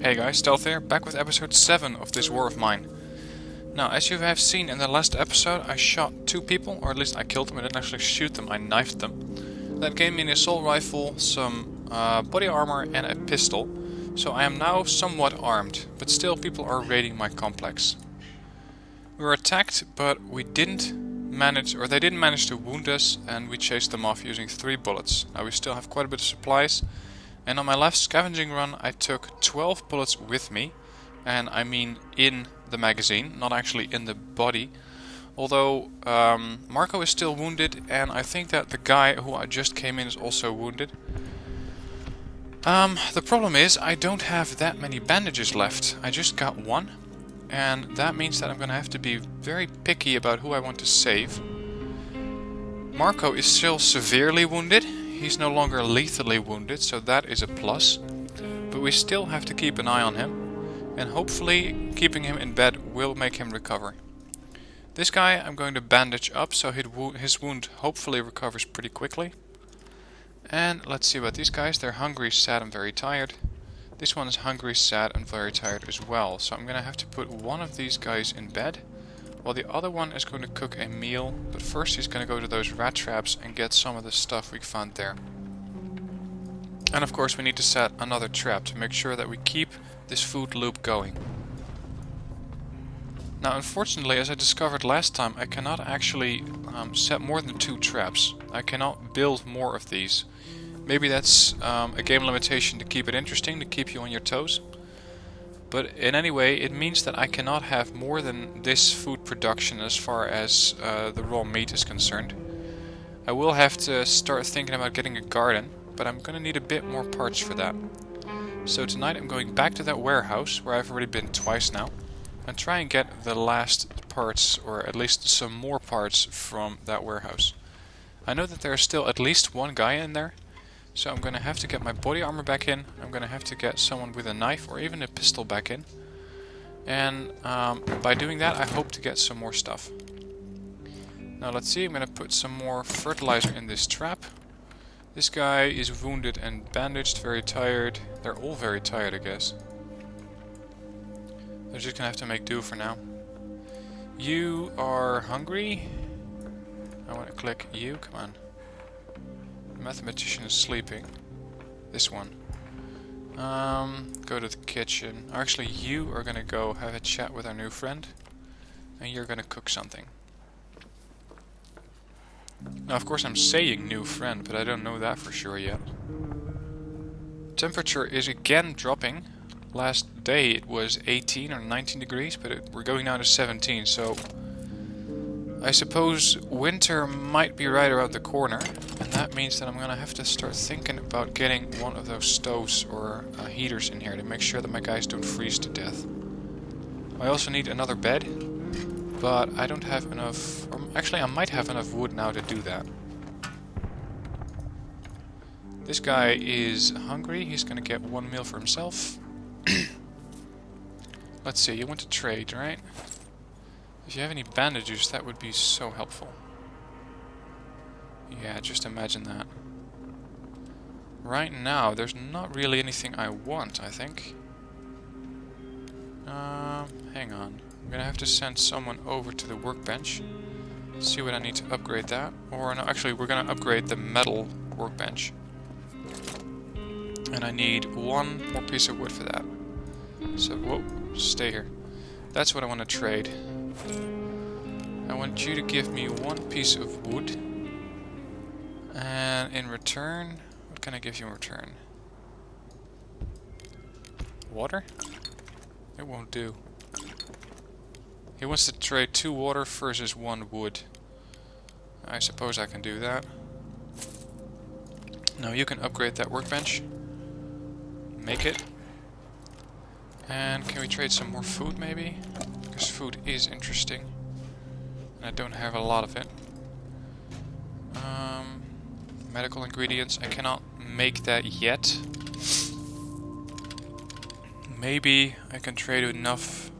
Hey guys, Stealth here, back with episode 7 of this war of mine. Now, as you have seen in the last episode, I shot 2 people, or at least I killed them. I didn't actually shoot them, I knifed them. That gave me an assault rifle, some body armor and a pistol. So I am now somewhat armed, but still people are raiding my complex. We were attacked, but we didn't manage, or they didn't manage to wound us, and we chased them off using 3 bullets. Now we still have quite a bit of supplies. And on my last scavenging run I took 12 bullets with me, and I mean in the magazine, not actually in the body. Although Marco is still wounded, and I think that the guy who I just came in is also wounded. The problem is I don't have that many bandages left. I just got 1, and that means that I'm gonna have to be very picky about who I want to save. Marco is still severely wounded. He's no longer lethally wounded, so that is a plus. But we still have to keep an eye on him, and hopefully keeping him in bed will make him recover. This guy I'm going to bandage up so his wound hopefully recovers pretty quickly. And let's see about these guys. They're hungry, sad and very tired. This one is hungry, sad and very tired as well. So I'm going to have to put one of these guys in bed, while the other one is going to cook a meal, but first he's going to go to those rat traps and get some of the stuff we found there. And of course we need to set another trap to make sure that we keep this food loop going. Now unfortunately, as I discovered last time, I cannot actually set more than 2 traps. I cannot build more of these. Maybe that's a game limitation to keep it interesting, to keep you on your toes. But in any way, it means that I cannot have more than this food production as far as the raw meat is concerned. I will have to start thinking about getting a garden, but I'm gonna need a bit more parts for that. So tonight I'm going back to that warehouse, where I've already been twice now, and try and get the last parts, or at least some more parts from that warehouse. I know that there's still at least 1 guy in there. So I'm going to have to get my body armor back in, I'm going to have to get someone with a knife or even a pistol back in. And by doing that I hope to get some more stuff. Now let's see, I'm going to put some more fertilizer in this trap. This guy is wounded and bandaged, very tired. They're all very tired, I guess. They're just going to have to make do for now. You are hungry. I want to click you, come on. Mathematician is sleeping. This one. Go to the kitchen. Or actually, you are gonna go have a chat with our new friend, and you're gonna cook something. Now, of course, I'm saying new friend, but I don't know that for sure yet. Temperature is again dropping. Last day it was 18 or 19 degrees, but we're going down to 17, so I suppose winter might be right around the corner, and that means that I'm gonna have to start thinking about getting one of those stoves or heaters in here to make sure that my guys don't freeze to death. I also need another bed, but I don't have enough, or actually I might have enough wood now to do that. This guy is hungry, he's gonna get 1 meal for himself. Let's see, you want to trade, right? If you have any bandages, that would be so helpful. Yeah, just imagine that. Right now, there's not really anything I want, I think. Hang on. I'm gonna have to send someone over to the workbench. See what I need to upgrade that. Or no, actually, we're gonna upgrade the metal workbench. And I need 1 more piece of wood for that. So, whoa, stay here. That's what I want to trade. I want you to give me 1 piece of wood, and in return, what can I give you in return? Water? It won't do. He wants to trade 2 water versus 1 wood. I suppose I can do that. Now you can upgrade that workbench. Make it. And can we trade some more food maybe? Because food is interesting. I don't have a lot of it. Medical ingredients, I cannot make that yet. Maybe I can trade enough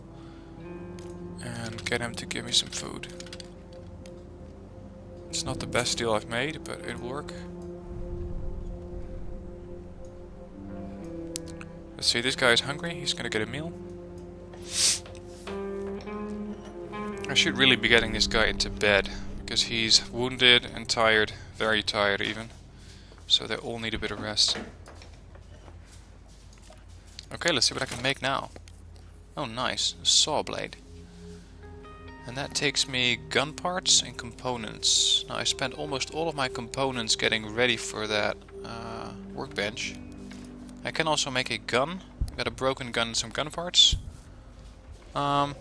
and get him to give me some food. It's not the best deal I've made, but it'll work. Let's see, this guy is hungry. He's gonna get a meal. I should really be getting this guy into bed, because he's wounded and tired, very tired even. So they all need a bit of rest. Okay, let's see what I can make now. Oh nice, a saw blade. And that takes me gun parts and components. Now I spent almost all of my components getting ready for that workbench. I can also make a gun. I got a broken gun and some gun parts. I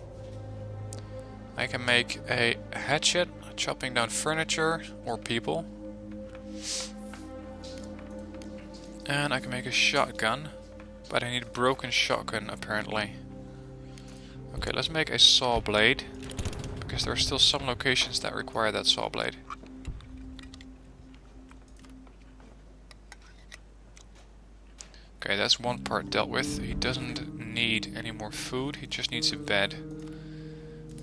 can make a hatchet, chopping down furniture or people. And I can make a shotgun, but I need a broken shotgun apparently. Okay, let's make a saw blade, because there are still some locations that require that saw blade. Okay, that's one part dealt with. He doesn't need any more food, he just needs a bed.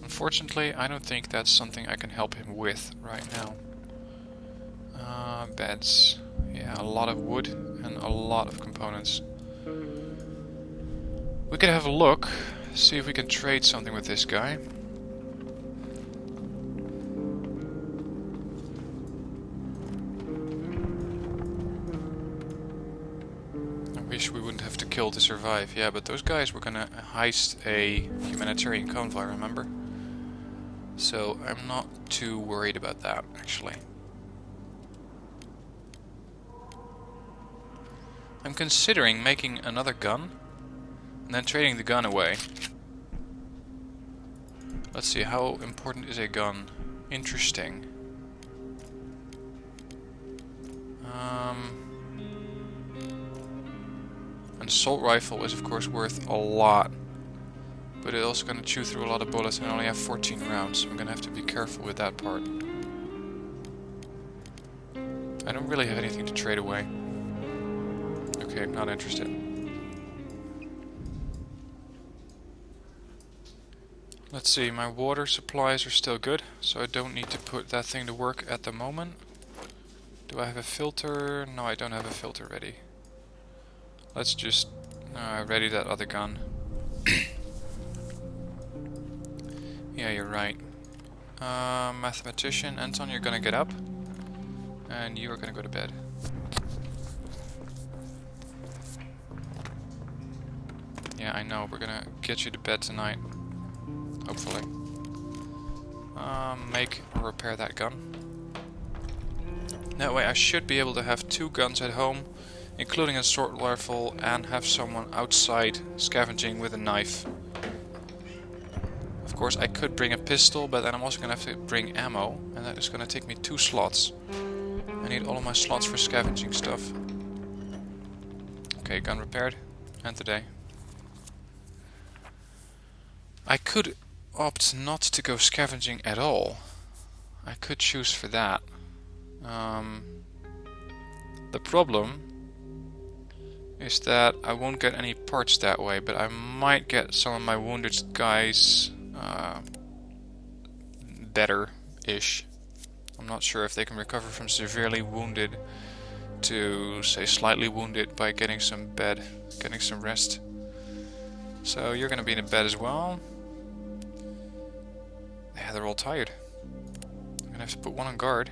Unfortunately, I don't think that's something I can help him with right now. Beds. Yeah, a lot of wood and a lot of components. We could have a look, see if we can trade something with this guy. I wish we wouldn't have to kill to survive. Yeah, but those guys were gonna heist a humanitarian convoy, remember? So I'm not too worried about that, actually. I'm considering making another gun and then trading the gun away. Let's see, how important is a gun? Interesting. An assault rifle is of course worth a lot, but it's also going to chew through a lot of bullets and I only have 14 rounds, so I'm going to have to be careful with that part. I don't really have anything to trade away. Okay, not interested. Let's see, my water supplies are still good, so I don't need to put that thing to work at the moment. Do I have a filter? No, I don't have a filter ready. Let's just ready that other gun. Yeah, you're right. Mathematician, Anton, you're gonna get up. And you are gonna go to bed. Yeah, I know, we're gonna get you to bed tonight. Hopefully. Make or repair that gun. That way I should be able to have 2 guns at home, including a assault rifle, and have someone outside scavenging with a knife. Of course I could bring a pistol, but then I'm also gonna have to bring ammo, and that is gonna take me 2 slots. I need all of my slots for scavenging stuff. Okay, gun repaired. And today. I could opt not to go scavenging at all. I could choose for that. The problem is that I won't get any parts that way, but I might get some of my wounded guys better-ish. I'm not sure if they can recover from severely wounded to, say, slightly wounded by getting some bed, getting some rest. So you're gonna be in a bed as well. Yeah, they're all tired. I'm gonna have to put one on guard.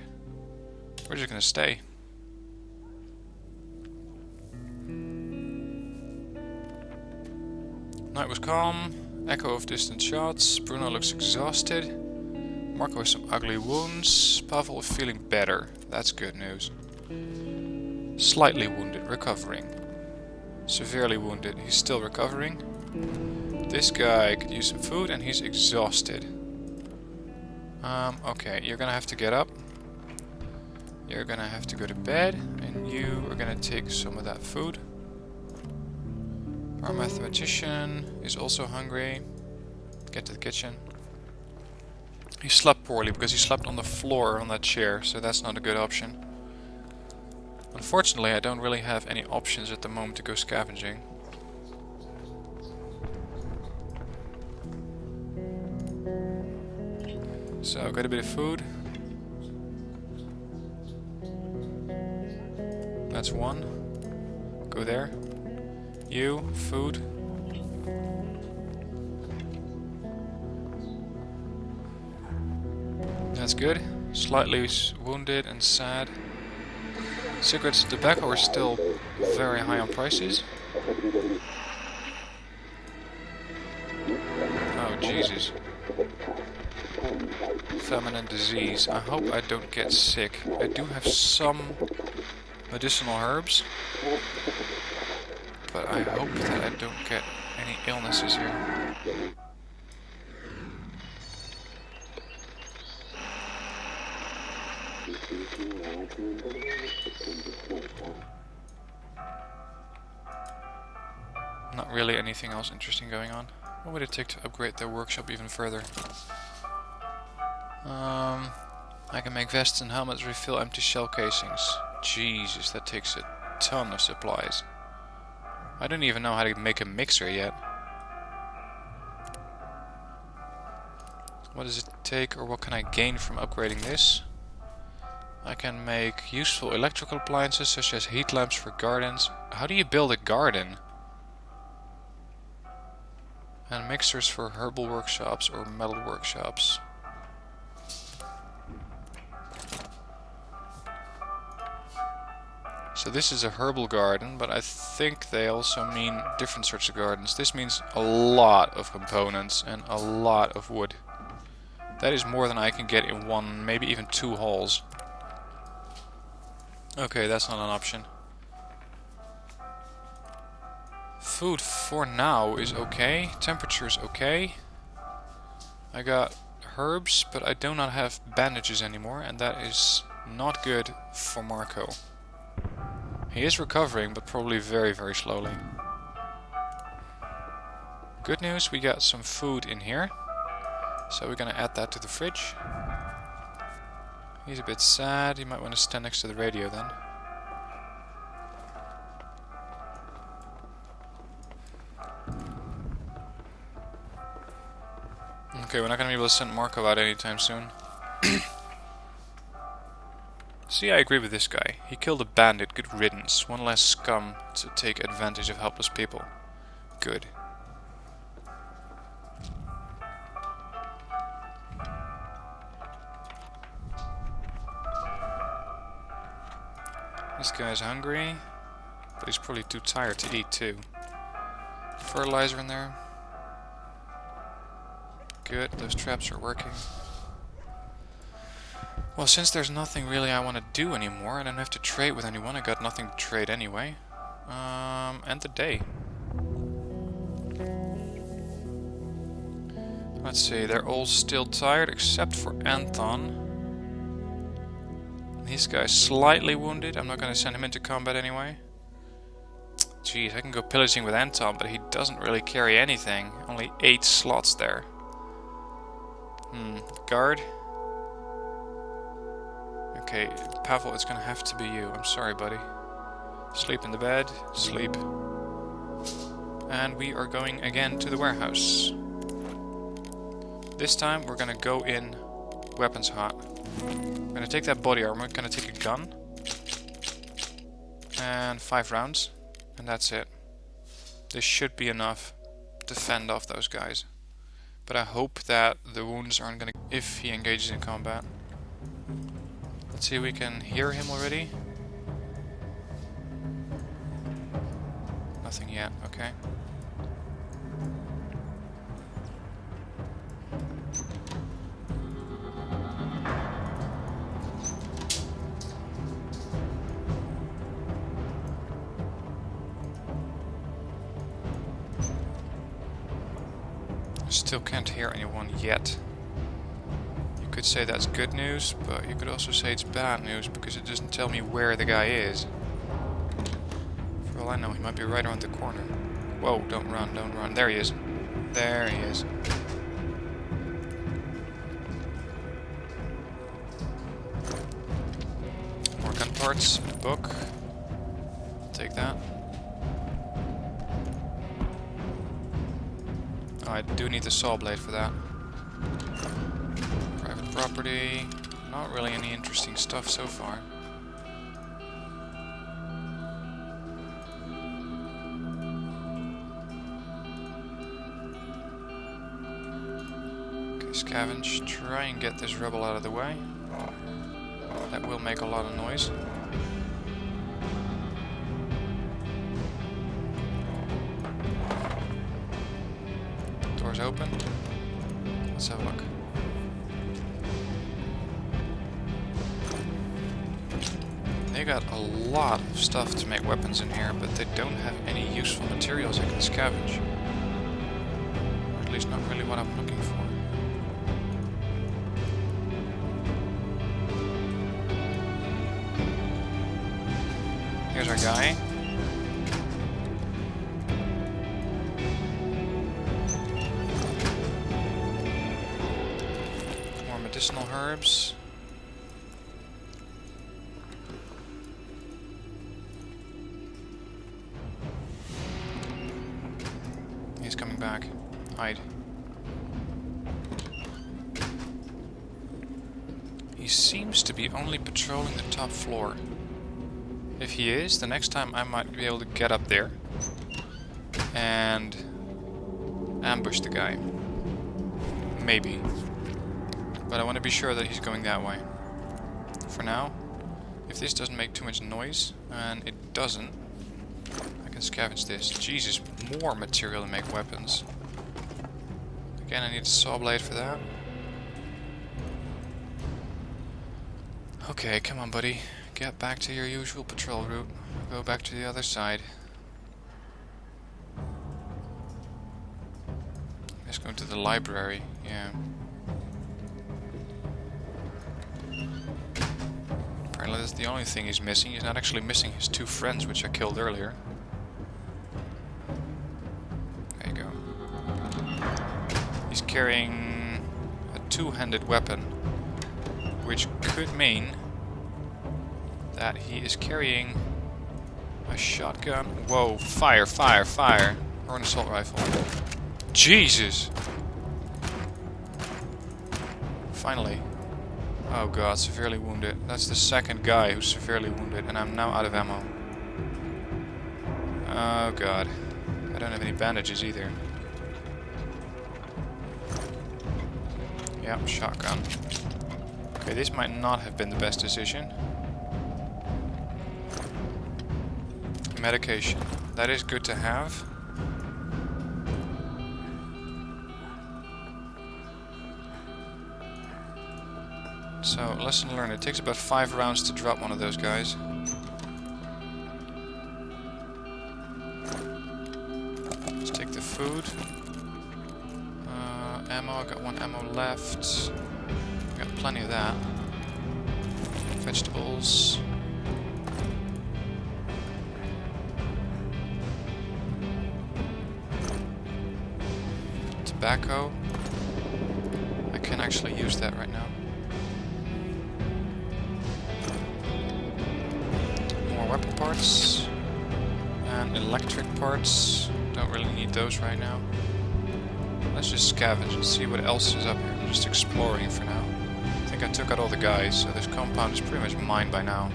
We're just gonna stay. Night was calm. Echo of distant shots. Bruno looks exhausted. Marco has some ugly wounds. Pavle is feeling better. That's good news. Slightly wounded, recovering. Severely wounded, he's still recovering. This guy could use some food and he's exhausted. Okay, you're gonna have to get up. You're gonna have to go to bed, and you are gonna take some of that food. Our mathematician is also hungry. Get to the kitchen. He slept poorly because he slept on the floor on that chair, so that's not a good option. Unfortunately, I don't really have any options at the moment to go scavenging. So, got a bit of food. That's one. Go there. You, food. That's good. Slightly wounded and sad. Cigarettes and tobacco are still very high on prices. Oh, Jesus. Famine and disease. I hope I don't get sick. I do have some medicinal herbs, but I hope that I don't get any illnesses here. Not really anything else interesting going on. What would it take to upgrade their workshop even further? I can make vests and helmets, refill empty shell casings. Jesus, that takes a ton of supplies. I don't even know how to make a mixer yet. What does it take, or what can I gain from upgrading this? I can make useful electrical appliances such as heat lamps for gardens. How do you build a garden? And mixers for herbal workshops or metal workshops. So this is a herbal garden, but I think they also mean different sorts of gardens. This means a lot of components and a lot of wood. That is more than I can get in one, maybe even 2 halls. Okay, that's not an option. Food for now is okay. Temperature's okay. I got herbs, but I do not have bandages anymore, and that is not good for Marco. He is recovering, but probably very, very slowly. Good news, we got some food in here. So we're gonna add that to the fridge. He's a bit sad, he might want to stand next to the radio then. Okay, we're not gonna be able to send Marco out anytime soon. See, I agree with this guy. He killed a bandit, good riddance. One less scum to take advantage of helpless people. Good. This guy's hungry, but he's probably too tired to eat too. Fertilizer in there. Good, those traps are working. Well, since there's nothing really I want to do anymore, I don't have to trade with anyone, I got nothing to trade anyway. End the day. Let's see, they're all still tired except for Anton. This guy's slightly wounded, I'm not going to send him into combat anyway. Jeez, I can go pillaging with Anton, but he doesn't really carry anything. Only 8 slots there. Guard. Okay, Pavle, it's gonna have to be you. I'm sorry, buddy. Sleep in the bed. Sleep. And we are going again to the warehouse. This time we're gonna go in weapons hot. We're gonna take that body armor, we're gonna take a gun. And 5 rounds. And that's it. This should be enough to fend off those guys. But I hope that the wounds aren't gonna... if he engages in combat. Let's see if we can hear him already. Nothing yet, okay. Still can't hear anyone yet. You could say that's good news, but you could also say it's bad news because it doesn't tell me where the guy is. For all I know, he might be right around the corner. Whoa, don't run, don't run. There he is. There he is. More gun parts, a book. Take that. Oh, I do need the saw blade for that. Private property. Not really any interesting stuff so far. Scavenge, try and get this rebel out of the way. That will make a lot of noise. Doors open. Let's have a look. They got a lot of stuff to make weapons in here, but they don't have any useful materials I can scavenge. Or at least not really what I'm looking for. Here's our guy. More medicinal herbs. He's coming back. Hide. He seems to be only patrolling the top floor. If he is, the next time I might be able to get up there and ambush the guy. Maybe. But I want to be sure that he's going that way. For now, if this doesn't make too much noise, and it doesn't, I can scavenge this. Jesus, more material to make weapons. Again, I need a saw blade for that. Okay, come on, buddy. Get back to your usual patrol route. Go back to the other side. Let's go to the library. Yeah. Apparently that's the only thing he's missing. He's not actually missing his two friends, which I killed earlier. There you go. He's carrying a two-handed weapon, which could mean that he is carrying a shotgun. Whoa, fire, fire, fire. Or an assault rifle. Jesus! Finally. Oh god, severely wounded. That's the second guy who's severely wounded, and I'm now out of ammo. Oh god. I don't have any bandages either. Yep, shotgun. Okay, this might not have been the best decision. Medication. That is good to have. So, lesson learned. It takes about 5 rounds to drop one of those guys. Let's take the food. Ammo. I got 1 ammo left. Got plenty of that. Vegetables. Tobacco. I can actually use that right now. More weapon parts. And electric parts. Don't really need those right now. Let's just scavenge and see what else is up here. I'm just exploring for now. I think I took out all the guys, so this compound is pretty much mine by now.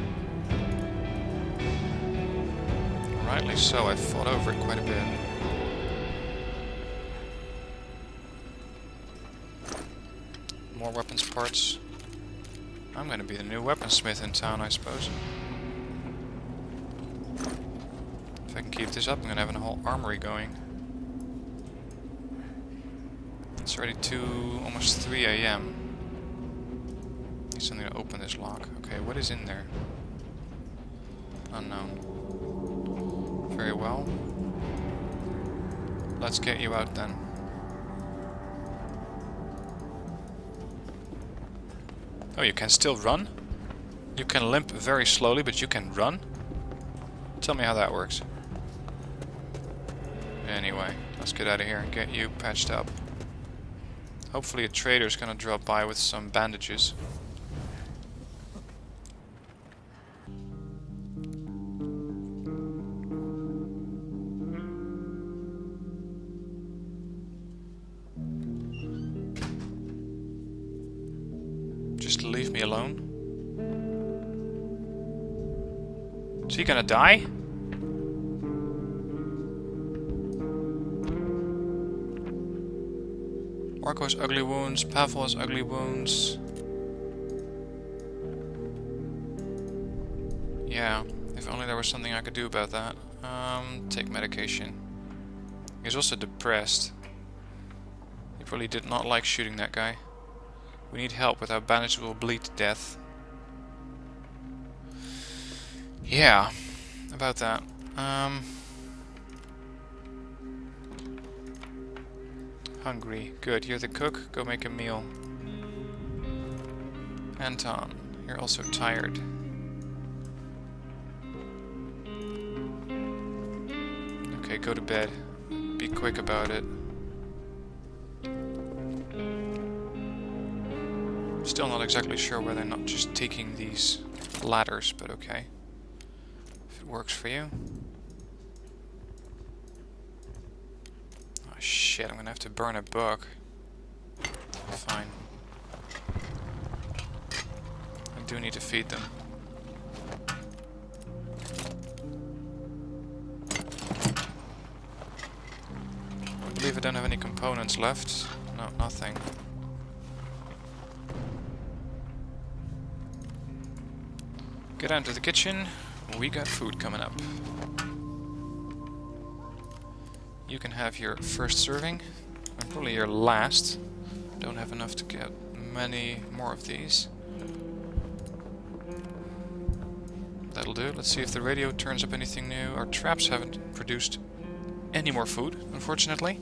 Rightly so, I fought over it quite a bit. More weapons parts. I'm gonna be the new weaponsmith in town, I suppose. If I can keep this up, I'm gonna have a whole armory going. It's already almost 3 AM. Need something to open this lock. Okay, what is in there? Unknown. Very well. Let's get you out then. Oh, you can still run? You can limp very slowly, but you can run? Tell me how that works. Anyway, let's get out of here and get you patched up. Hopefully a trader's gonna drop by with some bandages. Just leave me alone. Is he gonna die? Marco has ugly wounds. Pavle has ugly wounds. Yeah, if only there was something I could do about that. Take medication. He's also depressed. He probably did not like shooting that guy. We need help, without bandages will bleed to death. Yeah, about that. Hungry. Good, you're the cook. Go make a meal. Anton, you're also tired. Okay, go to bed. Be quick about it. Still not exactly sure why they're not just taking these ladders, but okay. If it works for you. Oh shit, I'm gonna have to burn a book. Fine. I do need to feed them. I believe I don't have any components left. No, nothing. Get down to the kitchen. We got food coming up. You can have your first serving, and probably your last. Don't have enough to get many more of these. That'll do. Let's see if the radio turns up anything new. Our traps haven't produced any more food, unfortunately.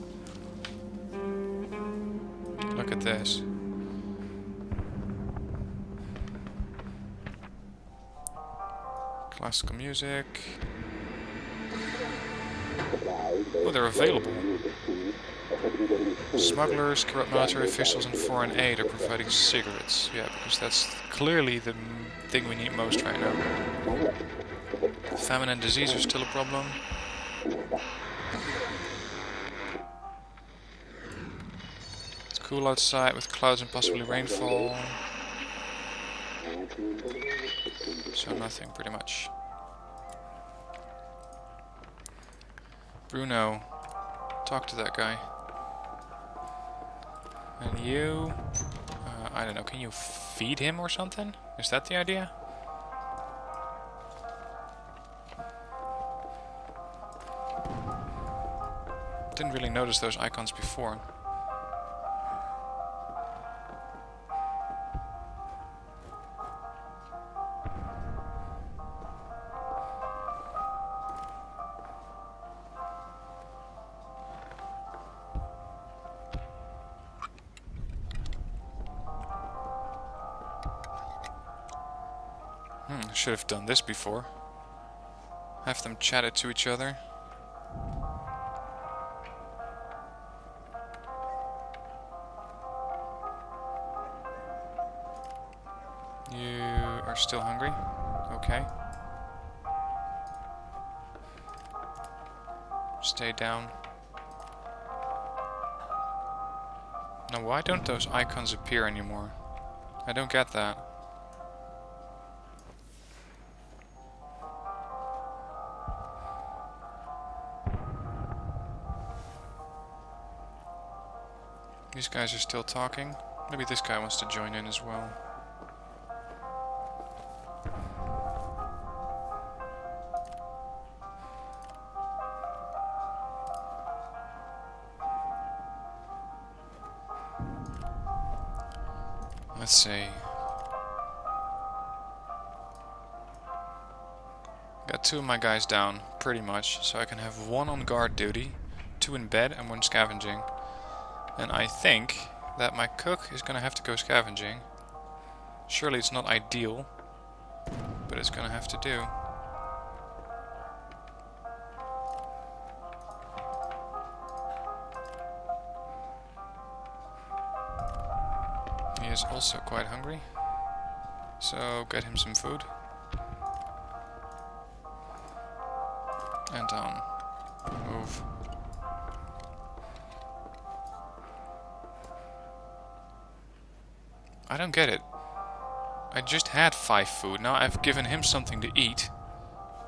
Look at this. Classical music. Oh, they're available. Smugglers, corrupt military officials, and foreign aid are providing cigarettes. Yeah, because that's clearly the thing we need most right now. Famine and disease are still a problem. It's cool outside with clouds and possibly rainfall. So nothing, pretty much. Bruno, talk to that guy. And you... I don't know, can you feed him or something? Is that the idea? Didn't really notice those icons before. Should have done this before. Have them chatted to each other. You are still hungry? Okay. Stay down. Now why don't those icons appear anymore? I don't get that. These guys are still talking. Maybe this guy wants to join in as well. Let's see. Got two of my guys down, pretty much, so I can have one on guard duty, two in bed, and one scavenging. And I think that my cook is gonna have to go scavenging. Surely it's not ideal, but it's gonna have to do. He is also quite hungry, so get him some food. And move. I don't get it. I just had 5 food. Now I've given him something to eat.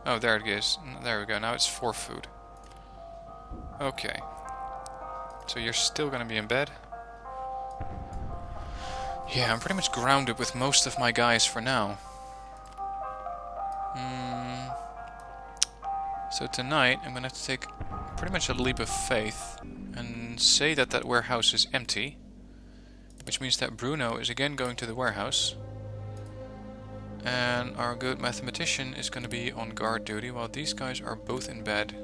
Oh, there it is. There we go. Now it's 4 food. Okay. So you're still gonna be in bed. Yeah, I'm pretty much grounded with most of my guys for now. So tonight I'm gonna have to take pretty much a leap of faith and say that that warehouse is empty, which means that Bruno is again going to the warehouse, and our good mathematician is going to be on guard duty while these guys are both in bed.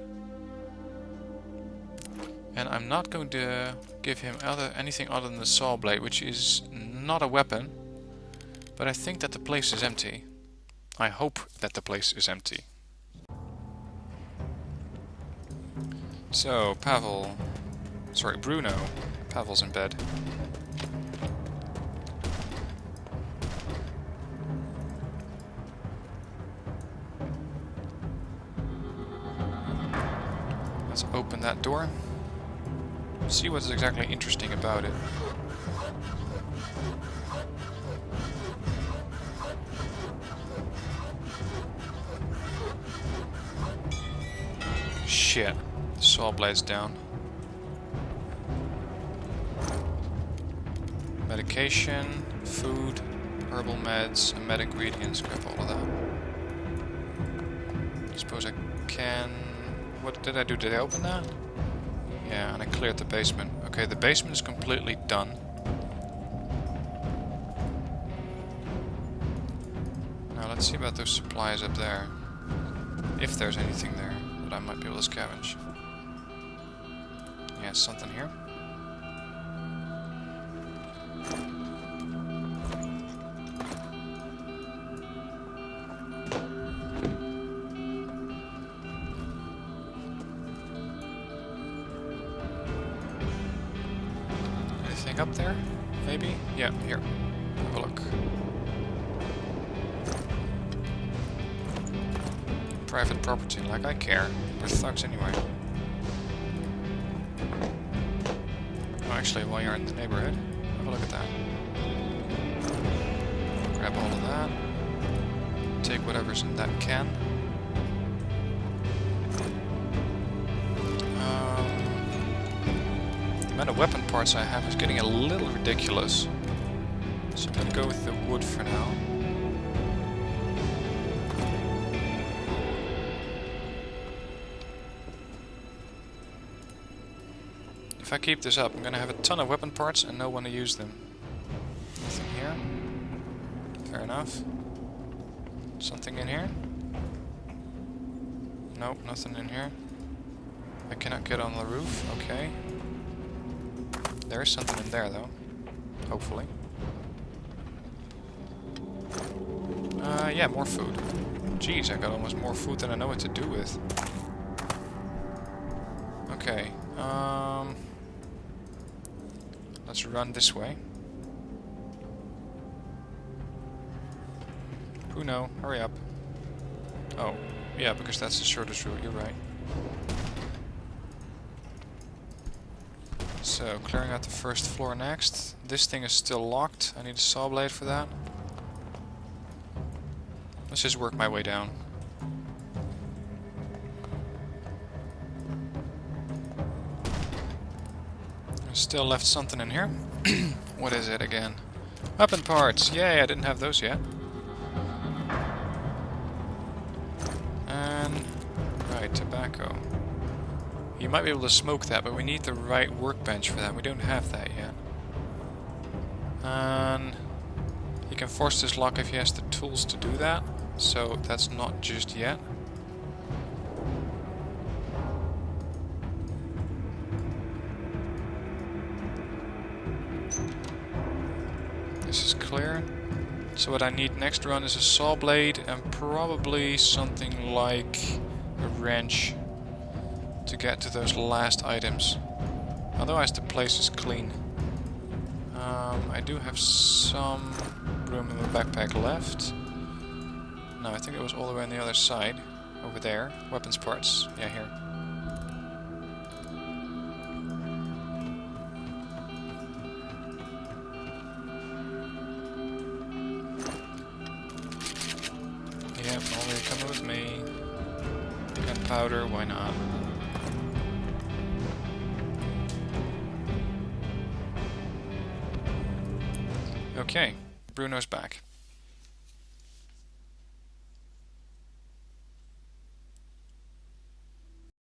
And I'm not going to give him anything other than the saw blade, which is not a weapon, but I think that the place is empty. I hope that the place is empty. So, Bruno. Pavle's in bed. Let's open that door. See what's exactly interesting about it. Shit. The saw blade's down. Medication, food, herbal meds, and med ingredients. Grab all of that. I suppose I can... What did I do? Did I open that? Yeah, and I cleared the basement. Okay, the basement is completely done. Now let's see about those supplies up there. If there's anything there that I might be able to scavenge. Yeah, something here. Anything up there? Maybe? Yeah, here. Have a look. Private property, like I care. We're thugs anyway. Oh, actually, while you're in the neighborhood, have a look at that. Grab all of that. Take whatever's in that can. The amount of weapon parts I have is getting a little ridiculous. So I'm gonna go with the wood for now. If I keep this up, I'm gonna have a ton of weapon parts and no one to use them. Nothing here. Fair enough. Something in here? Nope, nothing in here. I cannot get on the roof. Okay. There is something in there, though. Hopefully. Yeah, more food. Jeez, I got almost more food than I know what to do with. Okay. Let's run this way. Bruno, hurry up. Oh, yeah, because that's the shortest route, you're right. So, clearing out the first floor next. This thing is still locked. I need a saw blade for that. Let's just work my way down. I still left something in here. What is it again? Weapon parts! Yay, I didn't have those yet. And... right, tobacco. You might be able to smoke that, but we need the right workbench for that. We don't have that yet. And... he can force this lock if he has the tools to do that. So that's not just yet. This is clear. So what I need next run is a saw blade and probably something like a wrench to get to those last items. Otherwise the place is clean. I do have some room in my backpack left. No, I think it was all the way on the other side. Over there. Weapons parts. Yeah, here. Yep, only coming with me. Gunpowder, why not? Okay, Bruno's back.